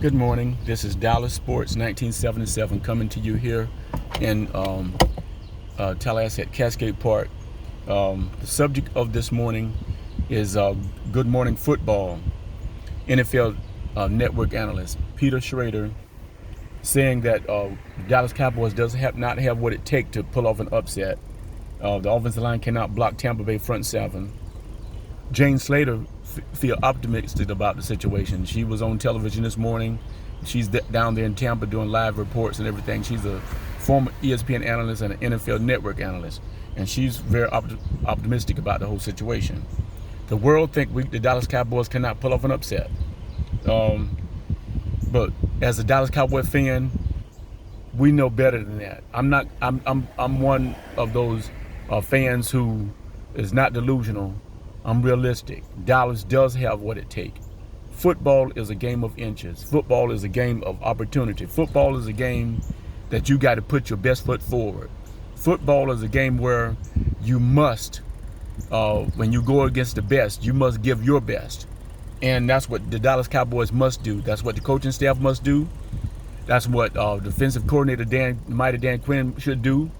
Good morning. This is Dallas Sports 1977 coming to you here in Tallahassee at Cascade Park. The subject of this morning is Good Morning Football. NFL Network analyst Peter Schrader saying that Dallas Cowboys does not have what it takes to pull off an upset. The offensive line cannot block Tampa Bay front seven. Jane Slater feel optimistic about the situation. She was on television this morning. She's down there in Tampa doing live reports and everything. She's a former ESPN analyst and an NFL Network analyst, and she's very optimistic about the whole situation. The world think the Dallas Cowboys cannot pull off an upset, but as a Dallas Cowboy fan, we know better than that. I'm one of those fans who is not delusional. I'm realistic. Dallas does have what it takes. Football is a game of inches. Football is a game of opportunity. Football is a game that you got to put your best foot forward. Football is a game where you must, when you go against the best, you must give your best. And that's what the Dallas Cowboys must do. That's what the coaching staff must do. That's what defensive coordinator Dan Quinn should do.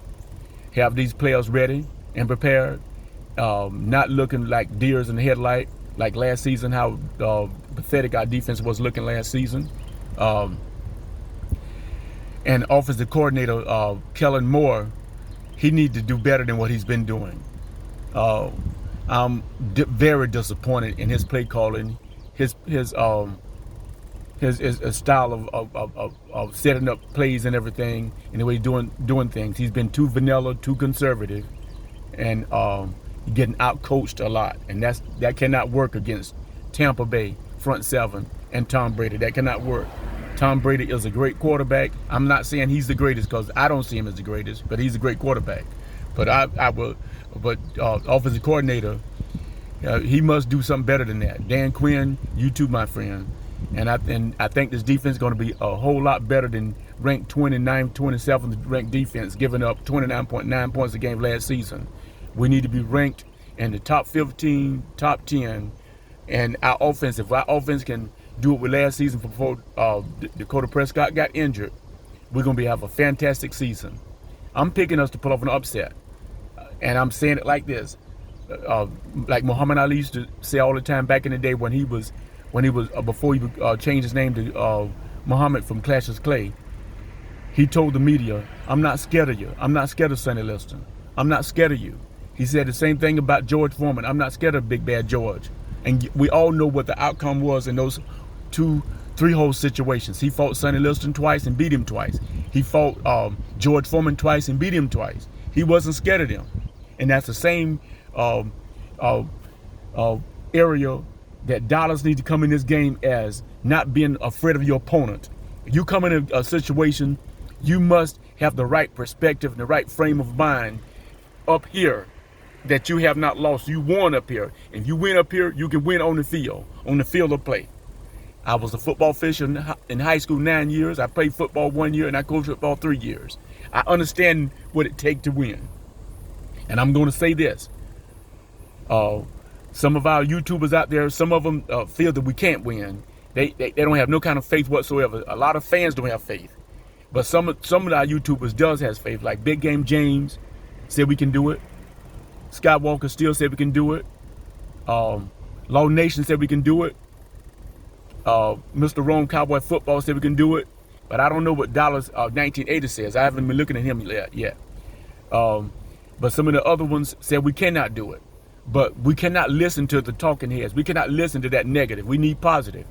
Have these players ready and prepared. Not looking like deers in the headlight like last season, how pathetic our defense was looking last season. And offensive coordinator Kellen Moore, he needs to do better than what he's been doing. I'm very disappointed in his play calling, his style of setting up plays and everything, and the way he's doing things. He's been too vanilla, too conservative, and getting out-coached a lot, and that cannot work against Tampa Bay front seven and Tom Brady. That cannot work. Tom Brady is a great quarterback. I'm not saying he's the greatest because I don't see him as the greatest, but he's a great quarterback. But offensive coordinator, he must do something better than that. Dan Quinn, you too, my friend. And I think this defense is going to be a whole lot better than ranked 29th, 27th ranked defense, giving up 29.9 points a game last season. We need to be ranked in the top 15, top 10, and our offense, if our offense can do it with last season before Dakota Prescott got injured, we're going to have a fantastic season. I'm picking us to pull off an upset, and I'm saying it like this, like Muhammad Ali used to say all the time back in the day when he was before he changed his name to Muhammad from Cassius Clay. He told the media, "I'm not scared of you. I'm not scared of Sonny Liston. I'm not scared of you." He said the same thing about George Foreman. "I'm not scared of Big Bad George." And we all know what the outcome was in those 2-3 whole situations. He fought Sonny Liston twice and beat him twice. He fought George Foreman twice and beat him twice. He wasn't scared of them. And that's the same area that Dallas needs to come in this game as, not being afraid of your opponent. You come in a situation, you must have the right perspective and the right frame of mind up here that you have not lost. You won up here. If you win up here, you can win on the field of play. I was a football official in high school 9 years. I played football 1 year, and I coached football 3 years. I understand what it takes to win. And I'm going to say this. Some of our YouTubers out there, some of them feel that we can't win. They don't have no kind of faith whatsoever. A lot of fans don't have faith. But some of our YouTubers does has faith, like Big Game James said we can do it. Skywalker still said we can do it. Law Nation said we can do it. Mr. Rome Cowboy Football said we can do it. But I don't know what Dallas 1980 says. I haven't been looking at him yet. But some of the other ones said we cannot do it. But we cannot listen to the talking heads. We cannot listen to that negative. We need positive.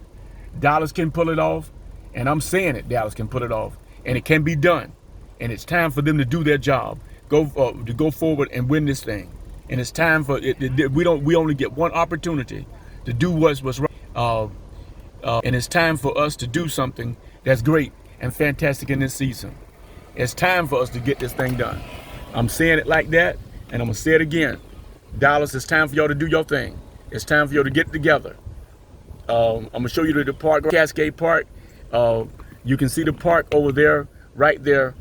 Dallas can pull it off. And I'm saying it, Dallas can pull it off. And it can be done. And it's time for them to do their job. To go forward and win this thing. And it's time for it. We only get one opportunity to do what's right. And it's time for us to do something that's great and fantastic in this season. It's time for us to get this thing done. I'm saying it like that, and I'm gonna say it again. Dallas, it's time for y'all to do your thing. It's time for y'all to get together. I'm gonna show you the park, Cascade Park. You can see the park over there, right there,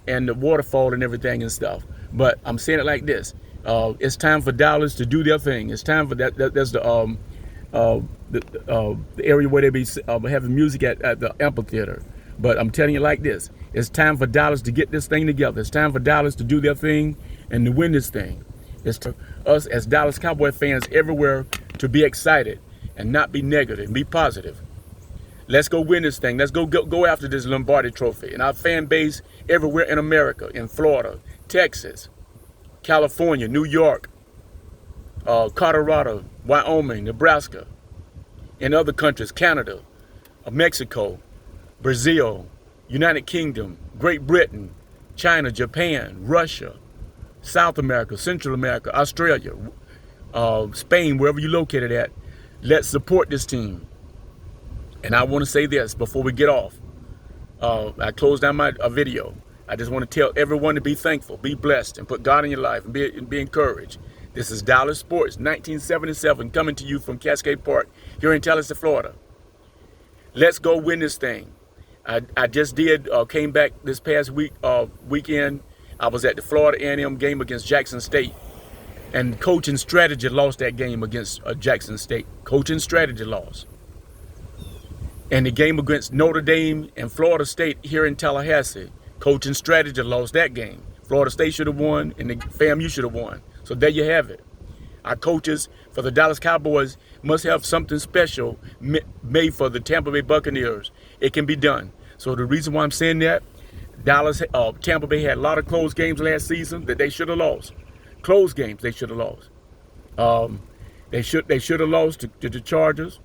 and the waterfall and everything and stuff. But I'm saying it like this. It's time for Dallas to do their thing. It's time for that's the the area where they be having music at the amphitheater. But I'm telling you like this: it's time for Dallas to get this thing together. It's time for Dallas to do their thing and to win this thing. It's to us as Dallas Cowboy fans everywhere to be excited and not be negative and be positive. Let's go win this thing. Let's go after this Lombardi trophy. And our fan base everywhere in America, in Florida, Texas, California, New York, Colorado, Wyoming, Nebraska, and other countries, Canada, Mexico, Brazil, United Kingdom, Great Britain, China, Japan, Russia, South America, Central America, Australia, Spain, wherever you're located at. Let's support this team. And I want to say this before we get off. I close down my video. I just want to tell everyone to be thankful, be blessed, and put God in your life, and be encouraged. This is Dallas Sports 1977 coming to you from Cascade Park here in Tallahassee, Florida. Let's go win this thing. I just came back this past weekend. I was at the Florida A&M game against Jackson State. And coaching strategy lost that game against Jackson State. Coaching strategy lost. And the game against Notre Dame and Florida State here in Tallahassee, coaching strategy lost that game. Florida State should have won, and the FAMU should have won. So there you have it. Our coaches for the Dallas Cowboys must have something special made for the Tampa Bay Buccaneers. It can be done. So the reason why I'm saying that, Tampa Bay had a lot of close games last season that they should have lost. Close games they should have lost. They should have lost to the Chargers.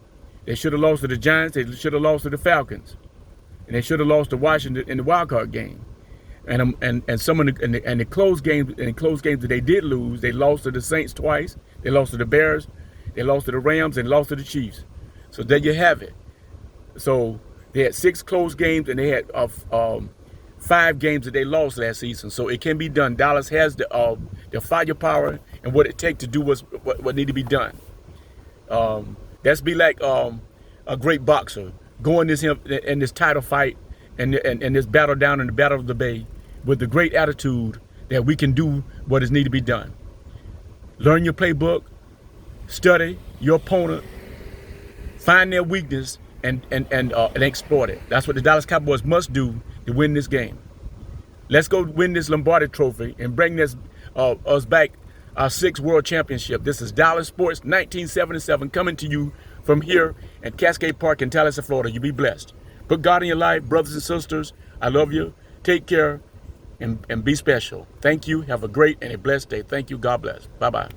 They should have lost to the Giants. They should have lost to the Falcons, and they should have lost to Washington in the wild card game. And some of the close games that they did lose, they lost to the Saints twice. They lost to the Bears. They lost to the Rams and lost to the Chiefs. So there you have it. So they had 6 close games and they had 5 games that they lost last season. So it can be done. Dallas has the firepower and what it takes to do what need to be done. That's be like a great boxer going in this title fight and this battle down in the Battle of the Bay with the great attitude that we can do what is need to be done. Learn your playbook, study your opponent, find their weakness, and exploit it. That's what the Dallas Cowboys must do to win this game. Let's go win this Lombardi trophy and bring us back our 6th world championship. This is Dallas Sports 1977 coming to you from here at Cascade Park in Tallahassee, Florida. You be blessed. Put God in your life, brothers and sisters. I love you. Take care and be special. Thank you. Have a great and a blessed day. Thank you. God bless. Bye-bye.